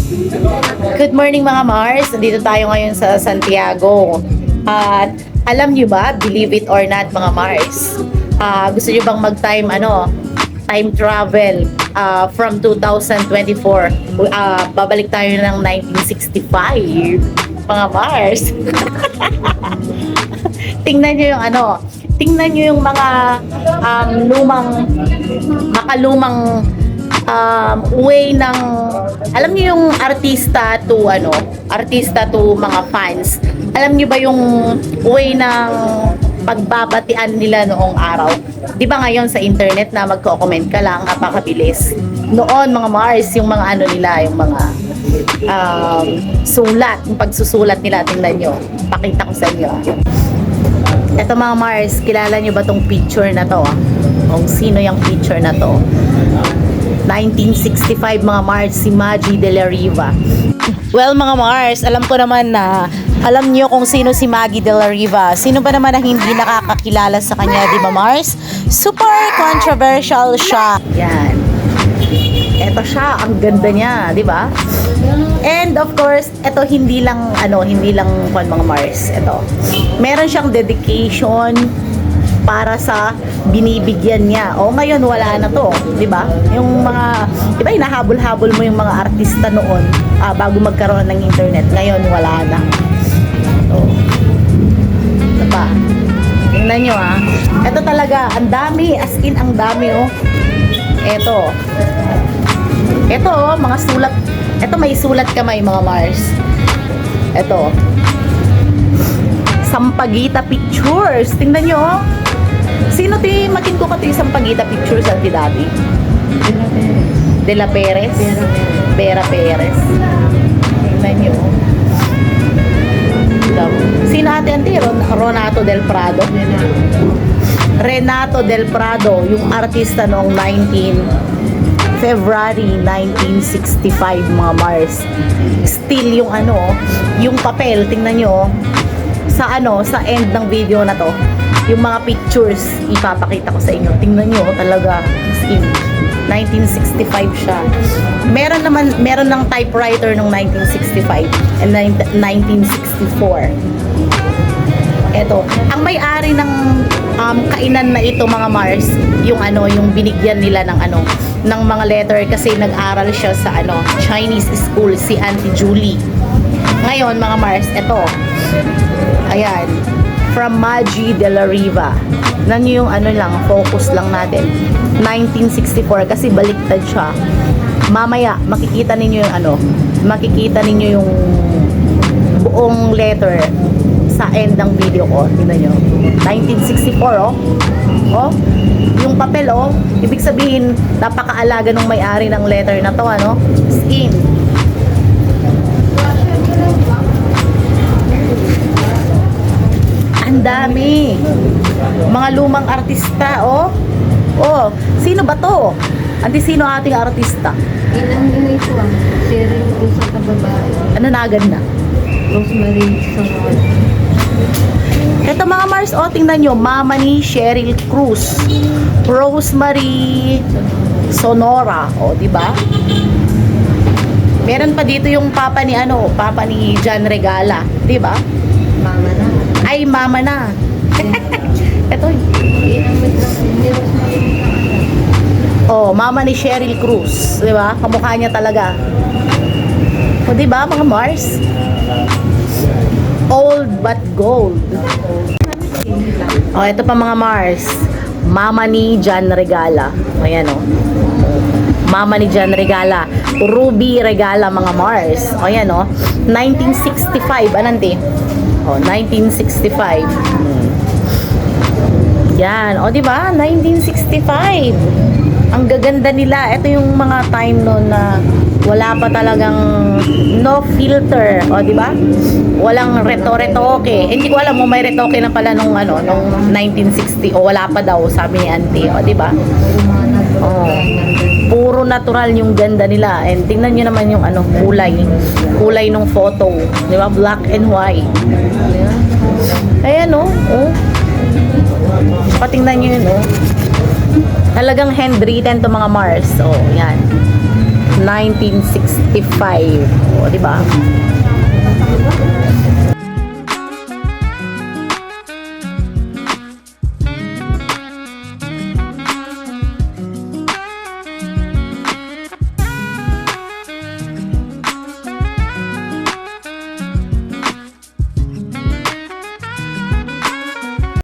Good morning mga Mars. Dito tayo ngayon sa Santiago. At alam nyo ba, believe it or not mga Mars, gusto nyo bang mag-time time travel from 2024? Babalik tayo ng 1965 mga Mars. Tingnan nyo yung tingnan nyo yung mga makalumang way ng, alam niyo yung artista to mga fans. Alam niyo ba yung way ng pagbabatian nila noong araw? 'Di ba ngayon sa internet na magko-comment ka lang, napakabilis. Noon mga Mars, yung mga nila, yung mga sulat, yung pagsusulat nila, tingnan nyo. Pakita ko sa inyo. Ito mga Mars, kilala nyo ba tong picture na to? Kung sino yung picture na to? 1965 mga Mars, si Maggie de la Riva. Well mga Mars, alam ko naman na alam niyo kung sino si Maggie de la Riva. Sino ba naman na hindi nakakakilala sa kanya, di ba Mars? Super controversial siya. Yan. Ito siya, ang ganda niya, di ba? And of course, ito hindi lang mga Mars. Ito. Meron siyang dedication para sa binibigyan niya. O ngayon wala na to, 'di ba? Yung mga 'di ba hinahabol-habol mo yung mga artista noon bago magkaroon ng internet. Ngayon wala na. Ito. Ito pa. Tingnan niyo Ito talaga, ang dami, as in ang dami Ito. Ito mga sulat. Ito may sulat kamay mga Mars. Ito. Sampaguita Pictures. Tingnan niyo Sino makin ko kato isang Sampaguita Pictures ang tidati? De la Perez? Vera Perez. Tingnan nyo. Sino ate Renato del Prado? Renato del Prado, yung artista noong February 1965 mga Mars. Still yung yung papel, tingnan nyo sa end ng video na to. Yung mga pictures, ipapakita ko sa inyo. Tingnan nyo, talaga, in 1965 siya. Meron ng typewriter nung 1965 and 1964. Eto, ang may-ari ng kainan na ito mga Mars, yung binigyan nila ng mga letter kasi nag-aral siya sa Chinese school, si Auntie Julie. Ngayon mga Mars, eto. Ayan. From Maggie de la Riva. Nan yung focus lang natin. 1964 kasi baliktad siya. Mamaya makikita ninyo yung buong letter sa end ng video ko. Tingnan nyo. 1964 yung papel ibig sabihin napakaalaga ng may-ari ng letter na to skin. Ang dami. Mga lumang artista, sino ba to? Sino ating artista? Inang ito Cheryl Cruz sa kababae. Ano na ganda? Rosemary Sonora. Ito mga Mars, tingnan nyo. Mama ni Cheryl Cruz. Rosemary Sonora. Di ba? Meron pa dito yung papa ni John Regala. Di ba? Mama na. Ay, mama na. Ito. Mama ni Cheryl Cruz. Di ba? Kamukha niya talaga. Di ba, mga Mars? Old but gold. Ito pa mga Mars. Mama ni John Regala. Ayan Mama ni John Regala. Ruby Regala mga Mars. Ayan 1965. Anante? 1965. Yan. Di ba? 1965. Ang gaganda nila. Ito yung mga time noon na wala pa talagang no filter. Di ba? Walang retoke. Hindi ko alam kung may retoke na pala nung 1960 wala pa daw, sabi ni Auntie. Di ba? Puro natural yung ganda nila. And tingnan nyo naman yung kulay nung photo. Di ba? Black and white. Ayan Patingnan nyo yun Talagang handwritten to mga Mars. Yan. 1965. O, di ba?